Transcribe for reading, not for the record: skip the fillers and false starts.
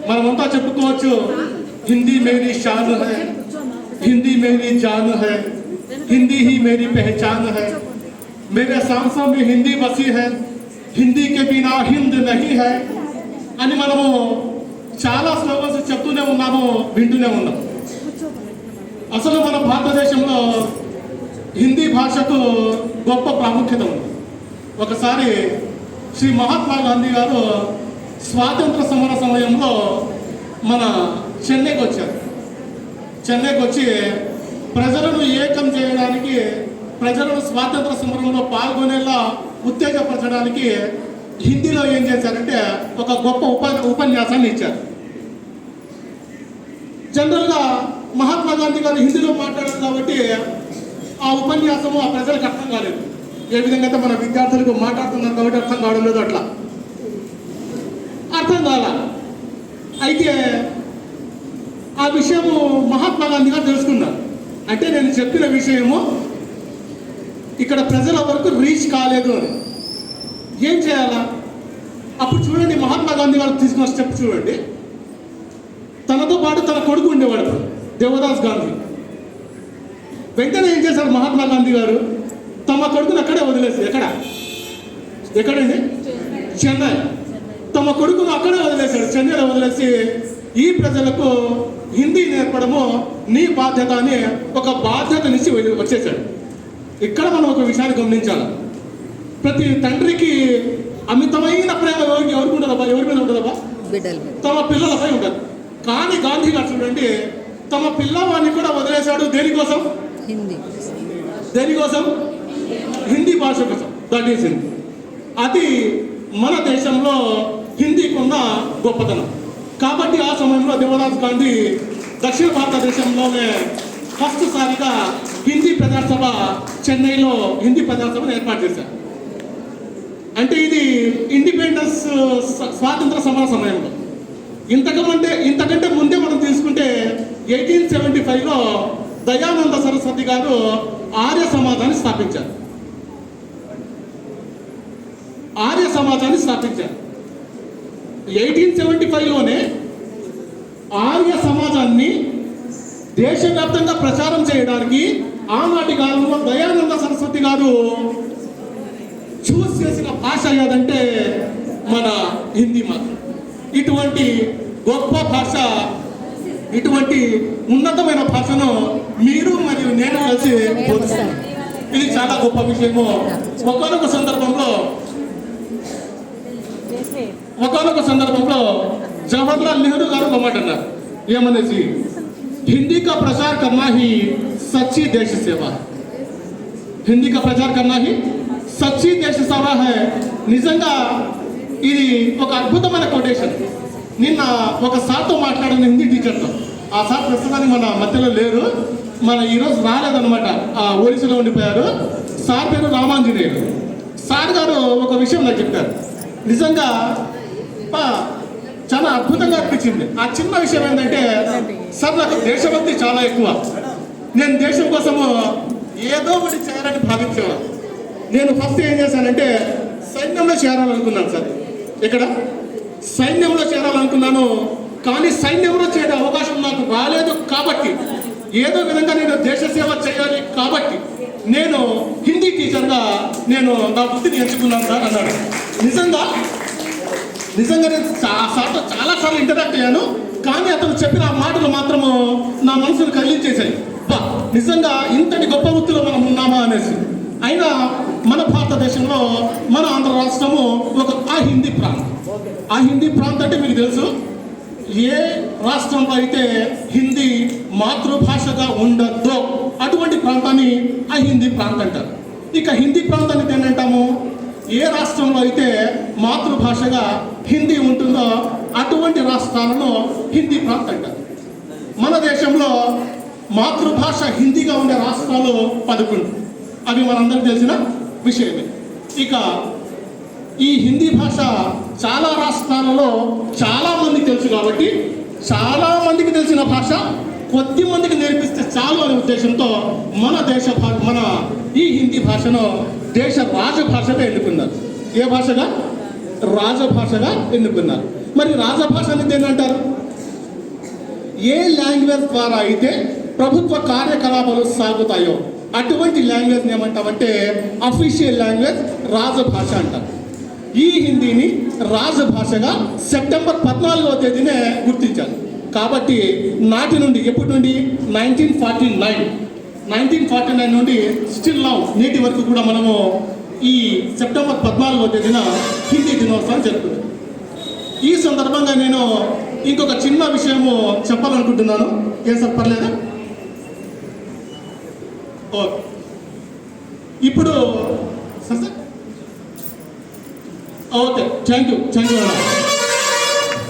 మనమంతా చెప్పుకోవచ్చు, హిందీ మేరీ शान है, हिंदी मेरी जान है, हिंदी ही मेरी पहचान है, मेरे सांसों में हिंदी बसी है, हिंदी के बिना हिंद नहीं है అని మనము చాలా స్లోగన్స్ చెప్తూనే ఉన్నాము, వింటూనే ఉన్నాం. అసలు మన భారతదేశంలో హిందీ భాషకు గొప్ప ప్రాముఖ్యత ఉంది. ఒకసారి శ్రీ మహాత్మా గాంధీ గారు స్వాతంత్ర సమర సమయంలో మన చెన్నైకి వచ్చారు. చెన్నైకి వచ్చి ప్రజలను ఏకం చేయడానికి, ప్రజలను స్వాతంత్ర సమరంలో పాల్గొనేలా ఉత్తేజపరచడానికి హిందీలో ఏం చేశారంటే ఒక గొప్ప ఉపన్యాసాన్ని ఇచ్చారు. జనరల్గా మహాత్మా గాంధీ గారు హిందీలో మాట్లాడారు కాబట్టి ఆ ఉపన్యాసము ఆ ప్రజలకు అర్థం కాలేదు. ఏ విధంగా అయితే మన విద్యార్థులకు మాట్లాడుతున్నారు కాబట్టి అర్థం కావడం లేదు, అట్లా అర్థం కాల. అయితే ఆ విషయము మహాత్మా గాంధీ గారు తెలుసుకున్నారు. అంటే నేను చెప్పిన విషయము ఇక్కడ ప్రజల వరకు రీచ్ కాలేదు అని. ఏం చేయాలా? అప్పుడు చూడండి, మహాత్మా గాంధీ గారు తీసుకున్న స్టెప్ చూడండి. తనతో పాటు తన కొడుకు ఉండేవాడు దేవదాస్ గాంధీ. వెంటనే ఏం చేశారు మహాత్మా గాంధీ గారు? తమ కొడుకుని అక్కడే వదిలేసి, ఎక్కడండి? చెన్నై. తమ కొడుకును అక్కడే వదిలేశాడు, చెన్నైలో వదిలేసి ఈ ప్రజలకు హిందీ నేర్పడము నీ బాధ్యత అని ఒక బాధ్యతనిచ్చి వచ్చేసాడు. ఇక్కడ మనం ఒక విషయాన్ని గమనించాలి. ప్రతి తండ్రికి అమితమైన ప్రేమ ఎవరికి ఉండదబ్బా? ఎవరి మీద ఉండదబ్బా? తమ పిల్లలపై ఉండదు. కానీ గాంధీ గారు చూడండి, తమ పిల్లవాడిని కూడా వదిలేశాడు. దేనికోసం? దేనికోసం? హిందీ భాష కోసం. That is Hindi. అది మన దేశంలో హిందీకి ఉన్న గొప్పతనం. కాబట్టి ఆ సమయంలో దేవదాస్ గాంధీ దక్షిణ భారతదేశంలోనే ఫస్ట్ సారిగా హిందీ ప్రజాసభ, చెన్నైలో హిందీ ప్రజాసభను ఏర్పాటు చేశారు. అంటే ఇది ఇండిపెండెన్స్ స్వాతంత్ర సమర సమయంలో. ఇంతకంటే ముందే మనం తీసుకుంటే 1875లో దయానంద సరస్వతి గారు ఆర్య సమాజాన్ని స్థాపించారు. 1875లోనే ఆర్య సమాజాన్ని దేశవ్యాప్తంగా ప్రచారం చేయడానికి ఆనాటి కాలంలో దయానంద సరస్వతి గారు చూస్ చేసిన భాష ఏదంటే మన హిందీ మాత్రం. ఇటువంటి గొప్ప భాష, ఇటువంటి ఉన్నతమైన భాషను మీరు మరియు నేను కలిసి బోధిస్తాం. ఇది చాలా గొప్ప విషయము. ఒకనొక సందర్భంలో జవహర్లాల్ నెహ్రూ గారు ఒక మాట అన్నారు. ఏమనేసి? హిందీ కా ప్రచార్ కర్నా హీ సచ్చి దేశ సేవ. హిందీ కా ప్రచార్ కర్నా హీ సచ్చి దేశ సేవ హై. నిజంగా ఇది ఒక అద్భుతమైన కొటేషన్. నిన్న ఒక సార్తో మాట్లాడిన హిందీ టీచర్తో. ఆ సార్ ప్రస్తుతానికి మన మధ్యలో లేరు, మన ఈరోజు రాలేదన్నమాట, ఒడిశాలో ఉండిపోయారు. సార్ పేరు రామాంజనేయులు. సార్ గారు ఒక విషయం నాకు చెప్పారు. నిజంగా చాలా అద్భుతంగా అనిపించింది. ఆ చిన్న విషయం ఏంటంటే, సార్ నాకు దేశభక్తి చాలా ఎక్కువ. నేను దేశం కోసము ఏదో ఒకటి చేయాలని భావించేవాడు. నేను ఫస్ట్ ఏం చేశానంటే సైన్యంలో చేరాలనుకున్నాను సార్. ఇక్కడ సైన్యంలో చేరాలనుకున్నాను. కానీ సైన్యంలో చేరే అవకాశం నాకు రాలేదు. కాబట్టి ఏదో విధంగా నేను దేశ సేవ చేయాలి. కాబట్టి నేను హిందీ టీచర్గా నేను నా వృత్తిని ఎంచుకున్నాను సార్ అన్నాడు. నిజంగా నేను సార్తో చాలాసార్లు ఇంటరాక్ట్ అయ్యాను. కానీ అతను చెప్పిన ఆ మాటలు మాత్రము నా మనసును కదిలించేశాయి. నిజంగా ఇంతటి గొప్ప వృత్తిలో మనం ఉన్నామా అనేసి. అయినా మన భారతదేశంలో, మన ఆంధ్ర రాష్ట్రము ఒక హిందీ ప్రాంతం. హిందీ ప్రాంతం అంటే మీకు తెలుసు, ఏ రాష్ట్రంలో అయితే హిందీ మాతృభాషగా ఉండదో అటువంటి ప్రాంతాన్ని హిందీ ప్రాంతం అంటారు. ఇక హిందీ ప్రాంతాన్ని ఏంటంటాము? ఏ రాష్ట్రంలో అయితే మాతృభాషగా హిందీ ఉంటుందో అటువంటి రాష్ట్రాలను హిందీ ప్రాంతం అంటారు. మన దేశంలో మాతృభాష హిందీగా ఉండే రాష్ట్రాలు 11. అవి మనందరికీ తెలిసిన విషయమే. ఇక ఈ హిందీ భాష చాలా రాష్ట్రాలలో చాలా మందికి తెలుసు. కాబట్టి చాలా మందికి తెలిసిన భాష కొద్ది మందికి నేర్పిస్తే చాలు అనే ఉద్దేశంతో మన ఈ హిందీ భాషను దేశ రాజభాషగా ఎన్నుకున్నారు. ఏ భాషగా? రాజభాషగా ఎన్నుకున్నారు. మరి రాజభాష అనేది ఏంటంటారు? ఏ లాంగ్వేజ్ ద్వారా అయితే ప్రభుత్వ కార్యకలాపాలు సాగుతాయో అటువంటి లాంగ్వేజ్ని ఏమంటామంటే అఫీషియల్ లాంగ్వేజ్ రాజభాష అంటారు. ఈ హిందీని రాజభాషగా సెప్టెంబర్ 14వ తేదీనే గుర్తించారు. కాబట్టి నాటి నుండి ఎప్పటి నుండి 1949 నుండి స్టిల్ నౌ నేటి వరకు కూడా మనము ఈ సెప్టెంబర్ 14వ తేదీన హిందీ దినోత్సవం జరుపుకుంటాం. ఈ సందర్భంగా నేను ఇంకొక చిన్న విషయము చెప్పాలనుకుంటున్నాను. ఏం సార్ పర్లేదా? ఓకే, ఇప్పుడు సార్ ఓకే, థ్యాంక్ యూ.